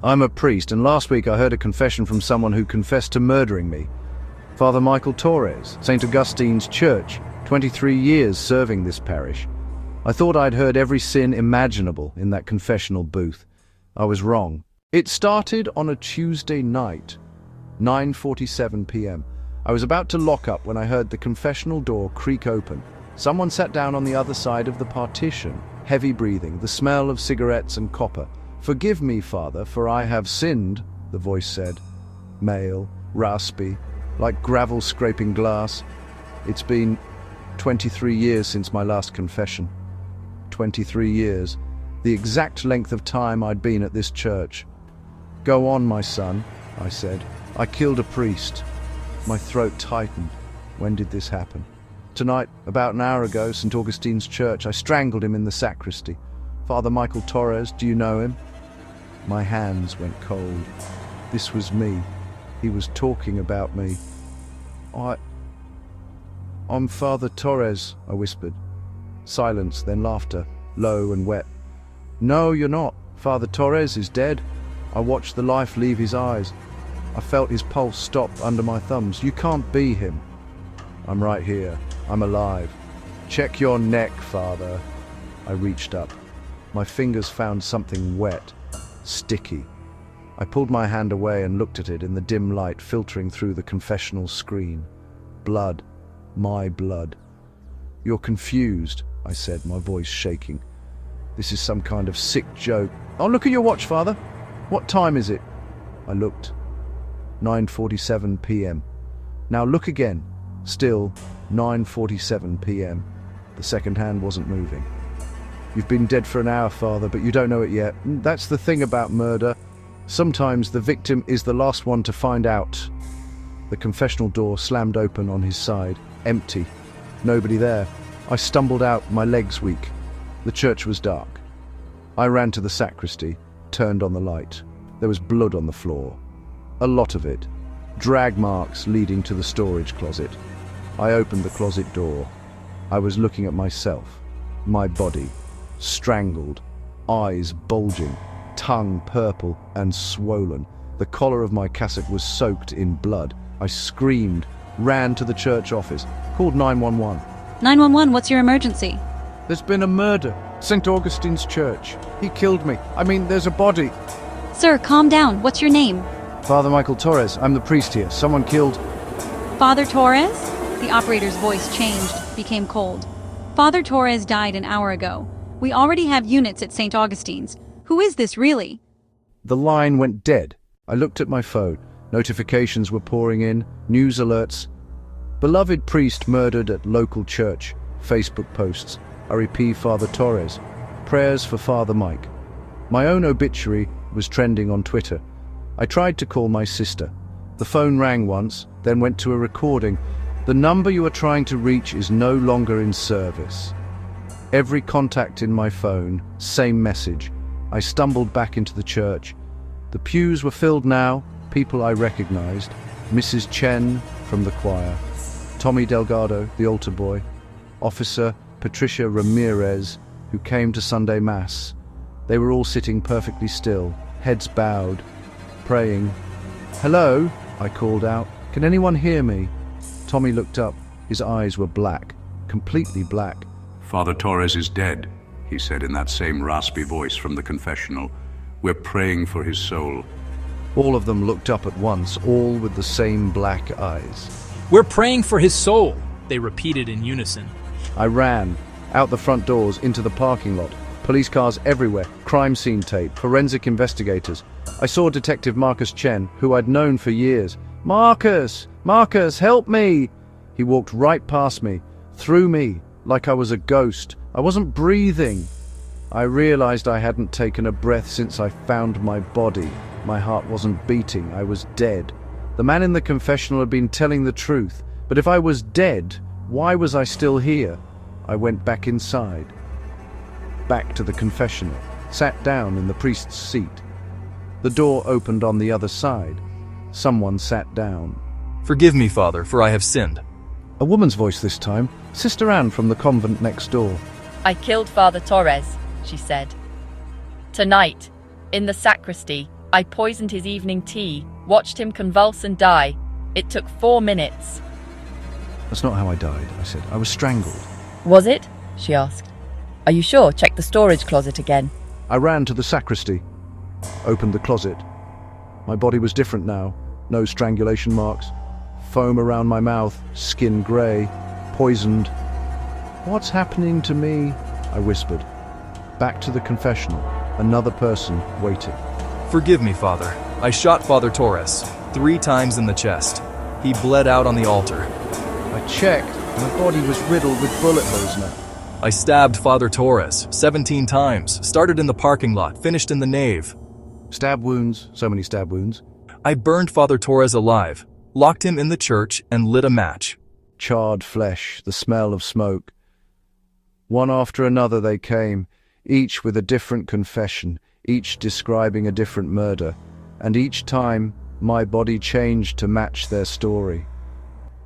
I'm a priest, and last week I heard a confession from someone who confessed to murdering me. Father Michael Torres, St. Augustine's church, 23 years serving this parish. I thought I'd heard every sin imaginable in that confessional booth. I was wrong. It started on a Tuesday night, 9:47 p.m. I was about to lock up when I heard the confessional door creak open. Someone sat down on the other side of the partition, heavy breathing, the smell of cigarettes and copper. "Forgive me, Father, for I have sinned," the voice said. Male, raspy, like gravel scraping glass. "It's been 23 years since my last confession." 23 years, the exact length of time I'd been at this church. "Go on, my son," I said. "I killed a priest." My throat tightened. When did this happen? Tonight, about an hour ago, St. Augustine's church. I strangled him in the sacristy. Father Michael Torres, do you know him? My hands went cold. This was me. He was talking about me. I'm Father Torres," I whispered. Silence, then laughter, low and wet. "No, you're not. Father Torres is dead." I watched the life leave his eyes. I felt his pulse stop under my thumbs. "You can't be him." "I'm right here. I'm alive." "Check your neck, Father." I reached up. My fingers found something wet, sticky. I pulled my hand away and looked at it in the dim light filtering through the confessional screen. Blood. My blood. "You're confused," I said, my voice shaking. "This is some kind of sick joke." "Oh, look at your watch, Father. What time is it?" I looked. 9:47 p.m. "Now look again." Still 9:47 p.m. The second hand wasn't moving. "You've been dead for an hour, Father, but you don't know it yet. That's the thing about murder. Sometimes the victim is the last one to find out." The confessional door slammed open on his side. Empty. Nobody there. I stumbled out, my legs weak. The church was dark. I ran to the sacristy, turned on the light. There was blood on the floor. A lot of it. Drag marks leading to the storage closet. I opened the closet door. I was looking at myself. My body. Strangled. Eyes bulging. Tongue purple and swollen. The collar of my cassock was soaked in blood. I screamed, ran to the church office, called 911. 911, what's your emergency? "There's been a murder. St. Augustine's church. He killed me. There's a body." Sir, calm down. What's your name? "Father Michael Torres. I'm the priest here. Someone killed..." Father Torres? The operator's voice changed, became cold. Father Torres died an hour ago. We already have units at St. Augustine's. Who is this really? The line went dead. I looked at my phone. Notifications were pouring in, news alerts. "Beloved priest murdered at local church." Facebook posts. "R.E.P. Father Torres. Prayers for Father Mike." My own obituary was trending on Twitter. I tried to call my sister. The phone rang once, then went to a recording. "The number you are trying to reach is no longer in service." Every contact in my phone, same message. I stumbled back into the church. The pews were filled now, people I recognized. Mrs. Chen from the choir, Tommy Delgado, the altar boy, Officer Patricia Ramirez, who came to Sunday Mass. They were all sitting perfectly still, heads bowed, praying. "Hello," I called out. "Can anyone hear me?" Tommy looked up. His eyes were black, completely black. "Father Torres is dead," he said in that same raspy voice from the confessional. "We're praying for his soul." All of them looked up at once, all with the same black eyes. "We're praying for his soul," they repeated in unison. I ran, out the front doors, into the parking lot. Police cars everywhere, crime scene tape, forensic investigators. I saw Detective Marcus Chen, who I'd known for years. Marcus, help me!" He walked right past me, through me, like I was a ghost. I wasn't breathing. I realized I hadn't taken a breath since I found my body. My heart wasn't beating. I was dead. The man in the confessional had been telling the truth. But if I was dead, why was I still here? I went back inside. Back to the confessional. Sat down in the priest's seat. The door opened on the other side. Someone sat down. "Forgive me, Father, for I have sinned." A woman's voice this time. Sister Anne from the convent next door. "I killed Father Torres," she said. "Tonight, in the sacristy, I poisoned his evening tea, watched him convulse and die. It took 4 minutes. That's not how I died, I said. I was strangled. Was it? She asked. Are you sure? Check the storage closet again. I ran to the sacristy, opened the closet. My body was different now. No strangulation marks, foam around my mouth, skin grey, poisoned. What's happening to me? I whispered. Back to the confessional, another person waiting. Forgive me, Father. I shot Father Torres 3 times in the chest. He bled out on the altar. I checked. My body was riddled with bullet holes now. I stabbed Father Torres 17 times, started in the parking lot, finished in the nave. Stab wounds, so many stab wounds. I burned Father Torres alive, locked him in the church, and lit a match. Charred flesh, the smell of smoke. One after another they came, each with a different confession, each describing a different murder, and each time my body changed to match their story.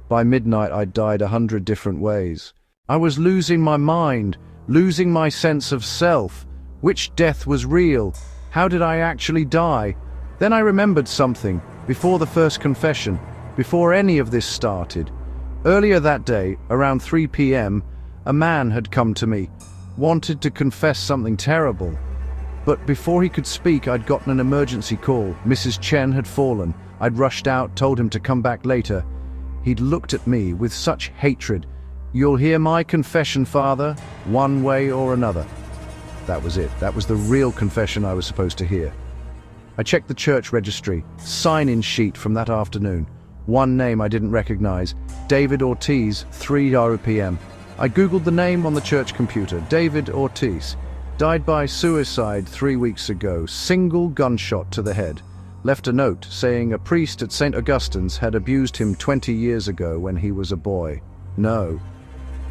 By midnight I'd died 100 different ways. I was losing my mind, losing my sense of self. Which death was real? How did I actually die? Then I remembered something, before the first confession, before any of this started. Earlier that day, around 3 p.m., a man had come to me, wanted to confess something terrible. But before he could speak, I'd gotten an emergency call. Mrs. Chen had fallen. I'd rushed out, told him to come back later. He'd looked at me with such hatred. You'll hear my confession, Father, one way or another. That was it. That was the real confession I was supposed to hear. I checked the church registry, sign-in sheet from that afternoon. One name I didn't recognize, David Ortiz, 3 p.m. I googled the name on the church computer. David Ortiz. Died by suicide 3 weeks ago, single gunshot to the head. Left a note saying a priest at St. Augustine's had abused him 20 years ago when he was a boy. No.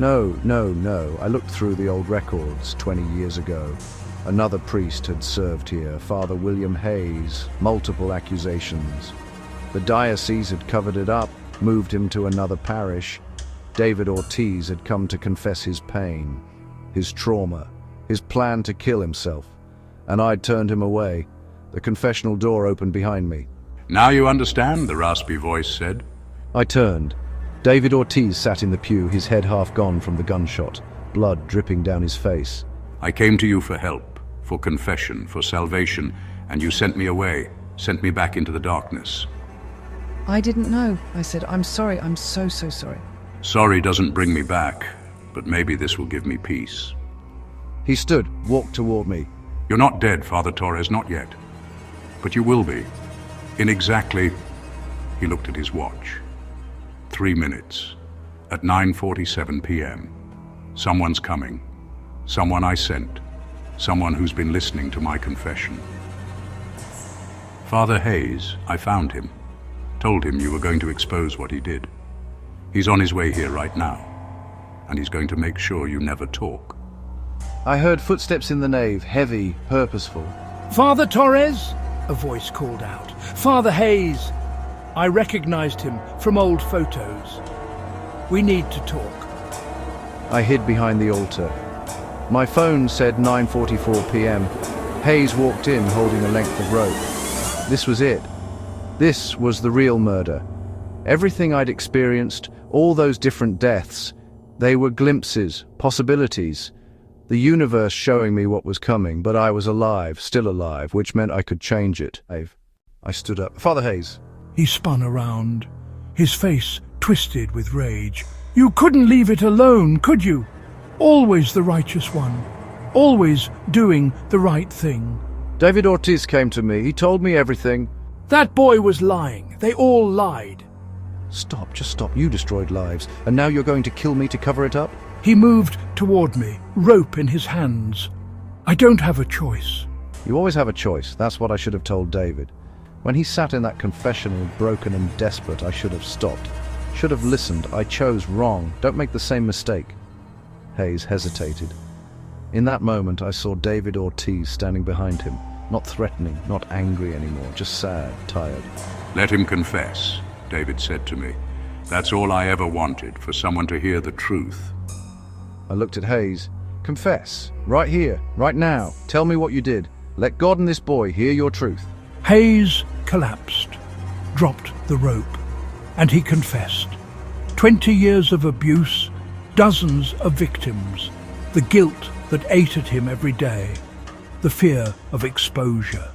I looked through the old records 20 years ago. Another priest had served here, Father William Hayes, multiple accusations. The diocese had covered it up, moved him to another parish. David Ortiz had come to confess his pain, his trauma, his plan to kill himself, and I'd turned him away. The confessional door opened behind me. Now you understand, the raspy voice said. I turned. David Ortiz sat in the pew, his head half gone from the gunshot, blood dripping down his face. I came to you for help, for confession, for salvation, and you sent me away, sent me back into the darkness. I didn't know, I said. I'm sorry, I'm so sorry. Sorry doesn't bring me back, but maybe this will give me peace. He stood, walked toward me. You're not dead, Father Torres, not yet. But you will be. In exactly, he looked at his watch. 3 minutes. At 9:47 p.m. Someone's coming. Someone I sent. Someone who's been listening to my confession. Father Hayes, I found him. Told him you were going to expose what he did. He's on his way here right now. And he's going to make sure you never talk. I heard footsteps in the nave, heavy, purposeful. Father Torres? A voice called out. Father Hayes. I recognized him from old photos. We need to talk. I hid behind the altar. My phone said 9:44 p.m. Hayes walked in holding a length of rope. This was it. This was the real murder. Everything I'd experienced, all those different deaths, they were glimpses, possibilities. The universe showing me what was coming, but I was alive, still alive, which meant I could change it. I stood up. Father Hayes. He spun around, his face twisted with rage. You couldn't leave it alone, could you? Always the righteous one, always doing the right thing. David Ortiz came to me. He told me everything. That boy was lying. They all lied. Stop, just stop. You destroyed lives, and now you're going to kill me to cover it up? He moved toward me, rope in his hands. I don't have a choice. You always have a choice. That's what I should have told David. When he sat in that confessional, broken and desperate, I should have stopped. Should have listened. I chose wrong. Don't make the same mistake. Hayes hesitated. In that moment, I saw David Ortiz standing behind him. Not threatening, not angry anymore, just sad, tired. Let him confess, David said to me. That's all I ever wanted, for someone to hear the truth. I looked at Hayes. Confess. Right here, right now. Tell me what you did. Let God and this boy hear your truth. Hayes collapsed, dropped the rope, and he confessed. 20 years of abuse, dozens of victims, the guilt that ate at him every day, the fear of exposure,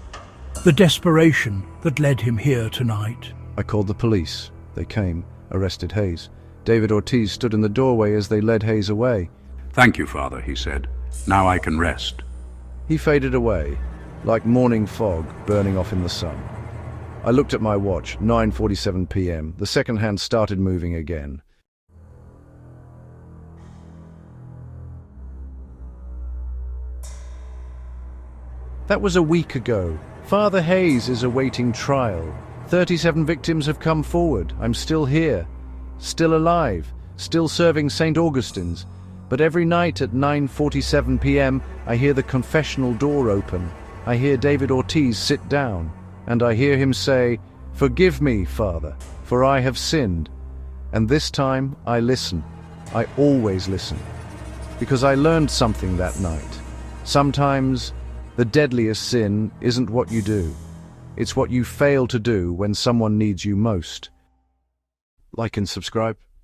the desperation that led him here tonight. I called the police. They came, arrested Hayes. David Ortiz stood in the doorway as they led Hayes away. "Thank you, Father," he said. "Now I can rest." He faded away, like morning fog burning off in the sun. I looked at my watch, 9:47 p.m. The second hand started moving again. That was a week ago. Father Hayes is awaiting trial. 37 victims have come forward. I'm still here, still alive, still serving St. Augustine's. But every night at 9:47 p.m., I hear the confessional door open. I hear David Ortiz sit down, and I hear him say, "Forgive me, Father, for I have sinned." And this time I listen. I always listen. Because I learned something that night. Sometimes the deadliest sin isn't what you do. It's what you fail to do when someone needs you most. Like and subscribe.